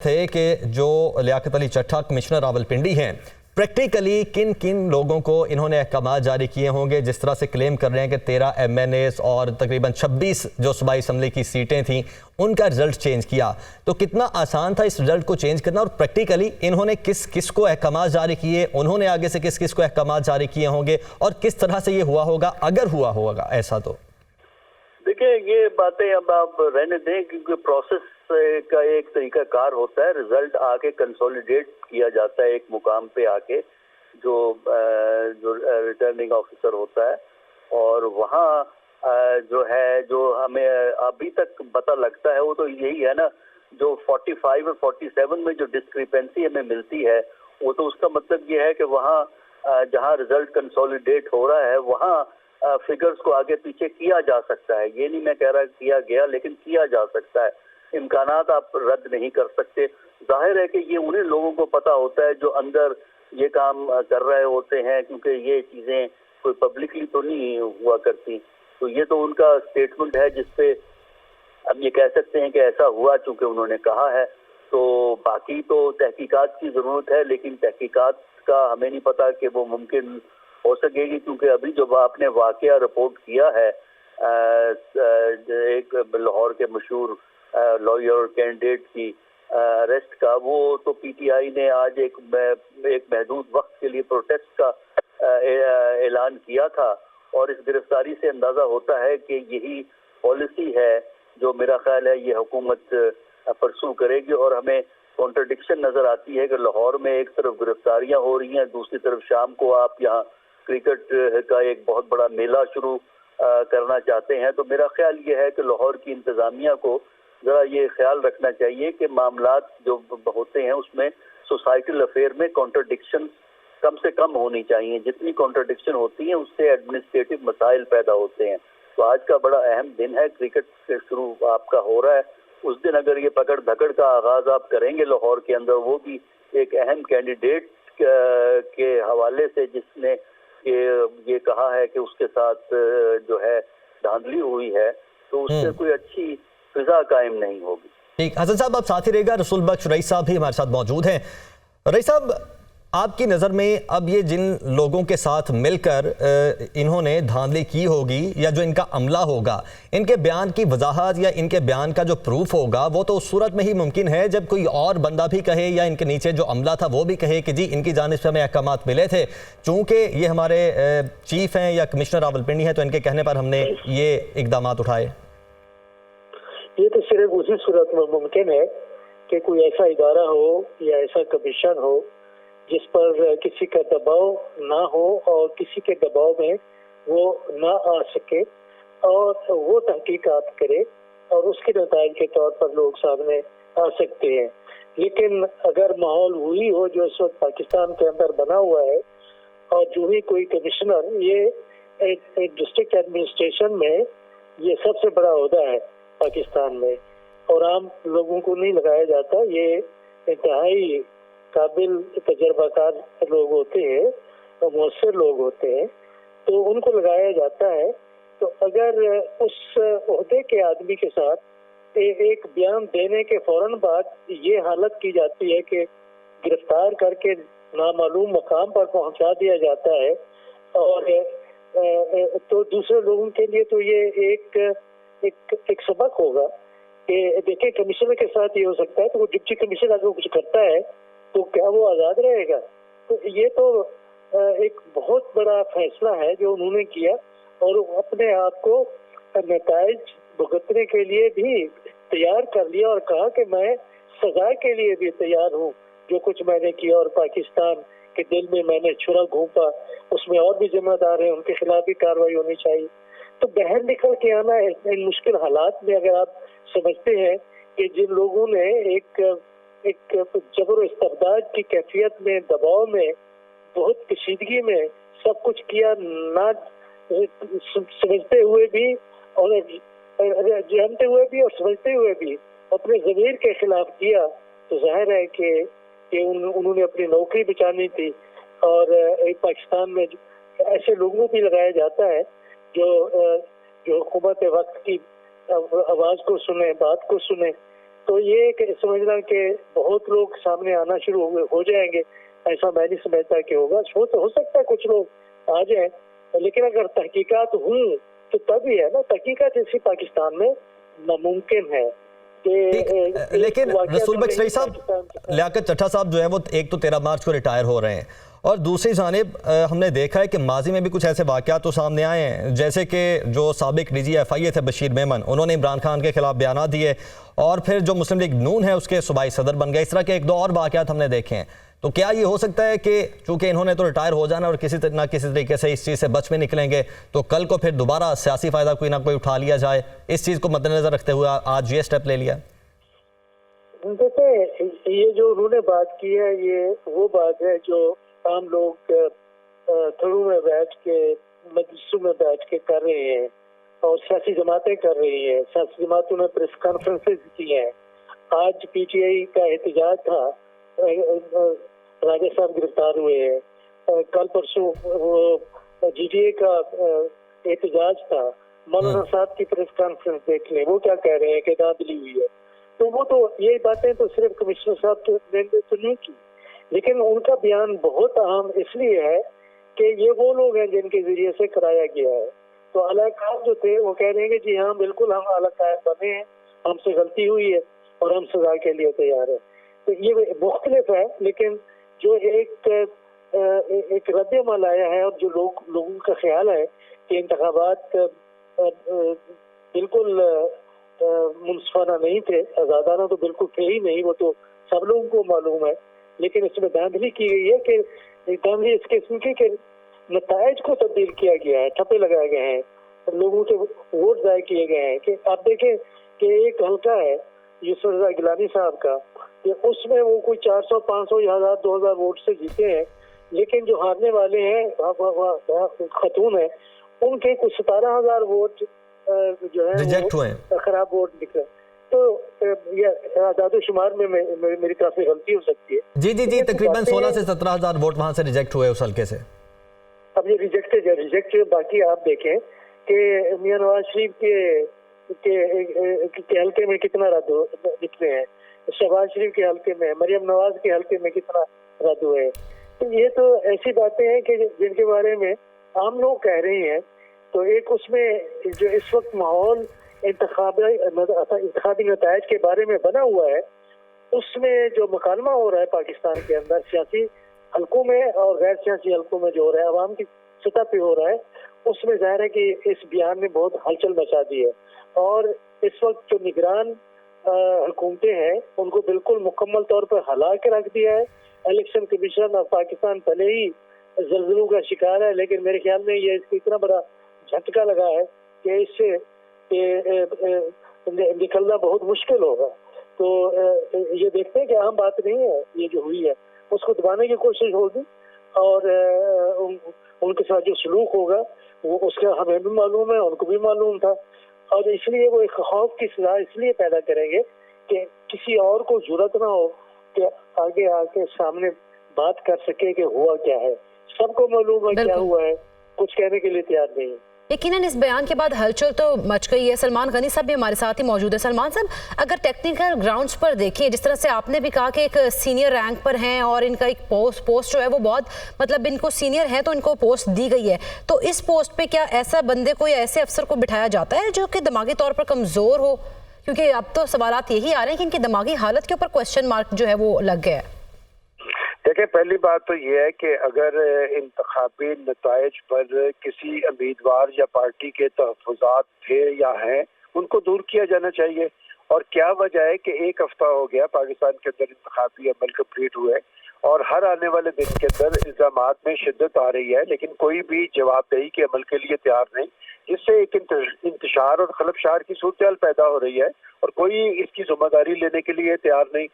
थे कि जो लियाकत अली चट्टा कमिश्नर रावलपिंडी हैं, प्रैक्टिकली किन किन लोगों को इन्होंने अहकाम जारी किए होंगे। जिस तरह से क्लेम कर रहे हैं कि 13 MNAs और तकरीबन 26 जो सूबाई असम्बली की सीटें थीं उनका रिजल्ट चेंज किया, तो कितना आसान था इस रिजल्ट को चेंज करना, और प्रैक्टिकली इन्होंने किस किस को अहकाम जारी किए, उन्होंने आगे से किस किस को अहकाम जारी किए होंगे और किस तरह से ये हुआ होगा अगर हुआ होगा ऐसा। तो देखिए, ये बातें अब आप रहने दें, क्योंकि प्रोसेस का एक तरीका कार होता है। रिजल्ट आके कंसोलिडेट किया जाता है एक मुकाम पे आके, जो रिटर्निंग ऑफिसर होता है, और वहाँ जो हमें अभी तक पता लगता है वो तो यही है ना, जो 45 और 47 में जो डिस्क्रिपेंसी हमें मिलती है, वो तो उसका मतलब ये है कि वहाँ जहाँ रिजल्ट कंसोलिडेट हो रहा है वहाँ फिगर्स को आगे पीछे किया जा सकता है। ये नहीं मैं कह रहा किया गया, लेकिन किया जा सकता है। इम्कानात आप रद्द नहीं कर सकते। जाहिर है कि ये उन्हीं लोगों को पता होता है जो अंदर ये काम कर रहे होते हैं, क्योंकि ये चीज़ें कोई पब्लिकली तो नहीं हुआ करती। तो ये तो उनका स्टेटमेंट है जिसपे अब ये कह सकते हैं कि ऐसा हुआ चूंकि उन्होंने कहा है। तो बाकी तो तहकीकात की ज़रूरत है, लेकिन तहकीकात का हमें नहीं पता कि वो मुमकिन हो सकेगी, क्योंकि अभी जो आपने वाकया रिपोर्ट किया है एक लाहौर के मशहूर लॉयर कैंडिडेट की अरेस्ट का, वो तो PTI ने आज एक महदूद वक्त के लिए प्रोटेस्ट का ऐलान किया था, और इस गिरफ्तारी से अंदाज़ा होता है कि यही पॉलिसी है जो मेरा ख्याल है ये हुकूमत परसू करेगी। और हमें कॉन्ट्रडिक्शन नज़र आती है कि लाहौर में एक तरफ गिरफ्तारियां हो रही हैं, दूसरी तरफ शाम को आप यहाँ क्रिकेट का एक बहुत बड़ा मेला शुरू करना चाहते हैं। तो मेरा ख्याल ये है कि लाहौर की इंतज़ामिया को ज़रा ये ख्याल रखना चाहिए कि मामलात जो होते हैं उसमें सोसाइटल अफेयर में कॉन्ट्रडिक्शन कम से कम होनी चाहिए। जितनी कॉन्ट्रडिक्शन होती है उससे एडमिनिस्ट्रेटिव मसाइल पैदा होते हैं। तो आज का बड़ा अहम दिन है, क्रिकेट से शुरू आपका हो रहा है, उस दिन अगर ये पकड़ धकड़ का आगाज़ आप करेंगे लाहौर के अंदर, वो भी एक अहम कैंडिडेट के हवाले से जिसने ये कहा है कि उसके साथ जो है धांधली हुई है, तो उससे कोई अच्छी फिजा कायम नहीं होगी। ठीक, हसन साहब आप साथ ही रहेगा। रसूल बख्श रईस साहब भी हमारे साथ मौजूद हैं। रईस साहब, आपकी नज़र में अब ये जिन लोगों के साथ मिलकर इन्होंने धांधली की होगी या जो इनका अमला होगा, इनके बयान की वजाहत या इनके बयान का जो प्रूफ होगा वो तो उस सूरत में ही मुमकिन है जब कोई और बंदा भी कहे या इनके नीचे जो अमला था वो भी कहे कि जी इनकी जानिब से हमें अहकाम मिले थे, चूँकि ये हमारे चीफ हैं या कमिश्नर रावलपिंडी हैं तो इनके कहने पर हमने ये इकदाम उठाए। ये तो सिर्फ उसी सूरत में मुमकिन है कि कोई ऐसा इदारा हो या ऐसा कमीशन हो जिस पर किसी का दबाव ना हो और किसी के दबाव में वो ना आ सके, और वो तहकीकात करे और उसके नतीजे के तौर पर लोग सामने आ सकते हैं। लेकिन अगर माहौल वही हो जो इस वक्त पाकिस्तान के अंदर बना हुआ है, और जो भी कोई कमिश्नर, ये एक डिस्ट्रिक्ट एडमिनिस्ट्रेशन में ये सबसे बड़ा ओहदा है पाकिस्तान में, और आम लोगों को नहीं लगाया जाता। ये इंतहाई काबिल तजर्बाकार लोग होते हैं और मुअस्सिर लोग होते हैं, तो उनको लगाया जाता है। तो अगर उस ओहदे के आदमी के साथ एक बयान देने के फौरन बाद ये हालत की जाती है कि गिरफ्तार करके नामालूम मकाम पर पहुंचा दिया जाता है, और तो दूसरे लोगों के लिए तो ये एक सबक होगा कि देखिए कमिश्नर के साथ ये हो सकता है, तो वो डिप्टी कमिश्नर अगर कुछ करता है तो क्या वो आज़ाद रहेगा? तो ये तो एक बहुत बड़ा फैसला है जो उन्होंने किया, और अपने आप को नताइज भुगतने के लिए भी तैयार कर लिया और कहा कि मैं सजा के लिए भी तैयार हूँ जो कुछ मैंने किया, और पाकिस्तान के दिल में मैंने छुरा घोंपा, उसमें और भी जिम्मेदार हैं, उनके खिलाफ भी कार्रवाई होनी चाहिए। तो बाहर निकल के आना इन मुश्किल हालात में, अगर आप समझते हैं कि जिन लोगों ने एक जबर इस्तबदाद की कैफियत में, दबाव में, बहुत कशीदगी में सब कुछ किया, ना समझते हुए भी और जानते हुए भी और समझते हुए भी अपने ज़मीर के खिलाफ किया, तो जाहिर है कि उन्होंने अपनी नौकरी बचानी थी। और पाकिस्तान में ऐसे लोगों भी लगाया जाता है जो हुकूमत वक्त की आवाज़ को सुने, बात को सुने, तो ये समझना कि बहुत लोग सामने आना शुरू हो जाएंगे, ऐसा मैं नहीं समझता कि होगा। हो सकता है कुछ लोग आ जाए, लेकिन अगर तहकीकात हुई तो तब ही है ना, तहकीकात जैसी पाकिस्तान में नामुमकिन है। लेकिन रसूल बख्श रईस साहब, लियाकत चट्टा साहब जो है वो एक तो 13 मार्च को रिटायर हो रहे हैं, और दूसरी जानिब हमने देखा है कि माजी में भी कुछ ऐसे वाक़यात तो सामने आए हैं, जैसे कि जो साबिक DGFI थे बशीर मेमन, उन्होंने इमरान खान के खिलाफ बयान दिए, और फिर जो मुस्लिम लीग नून है उसके सूबाई सदर बन गए। इस तरह के एक दो और वाक़यात हमने देखे हैं। तो क्या ये हो सकता है कि चूंकि इन्होंने तो रिटायर हो जाना और किसी ना किसी तरीके से इस चीज़ से बच में निकलेंगे, तो कल को फिर दोबारा सियासी फ़ायदा कोई ना कोई उठा लिया जाए, इस चीज़ को मद्देनजर रखते हुए आज ये स्टेप ले लिया? देखिए, ये जो उन्होंने बात की है, ये वो बात है जो आम लोग घरों में बैठ के, मजलिसों में बैठ के कर रहे हैं, और सियासी जमातें कर रही हैं। सियासी जमातों ने प्रेस कॉन्फ्रेंसेज की हैं। आज PTI का एहतजाज था, राजा साहब गिरफ्तार हुए हैं। कल परसों वो GDA का एहतजाज था। मौलाना साहब की प्रेस कॉन्फ्रेंस देख लें, वो क्या कह रहे हैं कि दादली हुई है। तो वो तो ये बातें तो सिर्फ कमिश्नर साहब ने तो नहीं की, लेकिन उनका बयान बहुत अहम इसलिए है कि ये वो लोग हैं जिनके जरिए से कराया गया है। तो अलाकार जो थे वो कह रहे हैं कि जी हाँ बिल्कुल हम अलाकार बने हैं, हमसे गलती हुई है और हम सजा के लिए तैयार है। तो ये मुख्तलिफ है, लेकिन जो एक रद्द-ए-अमल आया है, और जो लोगों का ख्याल है कि इंतखाबात बिल्कुल मुनसिफाना नहीं थे, आजादाना तो बिल्कुल थे ही नहीं, वो तो सब लोगों को मालूम है। लेकिन इसमें धांधली की गई है कि धांधली इस किस्म की कि नतायज को तब्दील किया गया है, ठप्पे लगाए गए हैं, लोगों के वोट जाय किए गए हैं। कि आप देखें कि एक हल्का है यूसुफ रजा गिलानी साहब का, कि उसमें वो कोई 400, 500 या 1000, 2000 वोट से जीते हैं, लेकिन जो हारने वाले हैं खतून है, उनके कुछ 17,000 वोट जो है रिजेक्ट हुए, खराब वोट निकले। तो ये आदाद-ओ-शुमार में मेरी काफी गलती हो सकती है। जी, तकरीबन 16 से 17,000 वोट वहां से रिजेक्ट हुए उस हल्के से। अब ये रिजेक्ट बाकी आप देखें कि मियां नवाज शरीफ के हल्के में कितना रद्द निकले हैं, शहबाज शरीफ के हल्के में, मरियम नवाज के हल्के में कितना रद्द हुए हैं। तो ये तो ऐसी बातें हैं कि जिनके बारे में आम लोग कह रहे हैं। तो एक उसमें जो इस वक्त माहौल इंतखाबी नतायज के बारे में बना हुआ है, उसमें जो मुकालमा हो रहा है पाकिस्तान के अंदर सियासी हल्कों में और गैर सियासी हल्कों में जो हो रहा है, अवाम की सतह पे हो रहा है, उसमें जाहिर है कि इस बयान ने बहुत हलचल मचा दी है। और इस वक्त जो निगरान हुकूमतें हैं, उनको बिल्कुल मुकम्मल तौर पर हिला के रख दिया है। इलेक्शन कमीशन और पाकिस्तान पहले ही जल्जलों का शिकार है, लेकिन मेरे ख्याल में ये इसको इतना बड़ा झटका लगा है कि इससे निकलना बहुत मुश्किल होगा। तो ये देखते हैं कि आम बात नहीं है, ये जो हुई है उसको दबाने की कोशिश होगी, और उनके साथ जो सलूक होगा वो उसका हमें भी मालूम है, उनको भी मालूम था, और इसलिए वो एक खौफ की सजा इसलिए पैदा करेंगे कि किसी और को जुर्रत ना हो कि आगे आके सामने बात कर सके कि हुआ क्या है। सबको मालूम है क्या हुआ है, कुछ कहने के लिए तैयार नहीं है। यकीनन इस बयान के बाद हलचल तो मच गई है। सलमान गनी साहब भी हमारे साथ ही मौजूद है। सलमान साहब, अगर टेक्निकल ग्राउंड्स पर देखिए, जिस तरह से आपने भी कहा कि एक सीनियर रैंक पर हैं और इनका एक पोस्ट जो है वो बहुत, मतलब इनको सीनियर है तो इनको पोस्ट दी गई है, तो इस पोस्ट पे क्या ऐसा बंदे को या ऐसे अफसर को बिठाया जाता है जो कि दिमागी तौर पर कमज़ोर हो? क्योंकि अब तो सवालात यही आ रहे हैं कि इनकी दिमागी हालत के ऊपर क्वेश्चन मार्क जो है वो लग गया है। देखिए, पहली बात तो ये है कि अगर इंतखाबी नतायज पर किसी उम्मीदवार या पार्टी के तहफ़्फ़ुज़ात थे या हैं, उनको दूर किया जाना चाहिए। और क्या वजह है कि एक हफ्ता हो गया पाकिस्तान के अंदर इंतखाबी अमल कंप्लीट हुए, और हर आने वाले दिन के अंदर इल्ज़ामात में शिद्दत आ रही है, लेकिन कोई भी जवाबदेही के अमल के लिए तैयार नहीं, जिससे एक इंतशार और खलफशार की सूरत पैदा हो रही है, और कोई इसकी जिम्मेदारी लेने के लिए तैयार नहीं।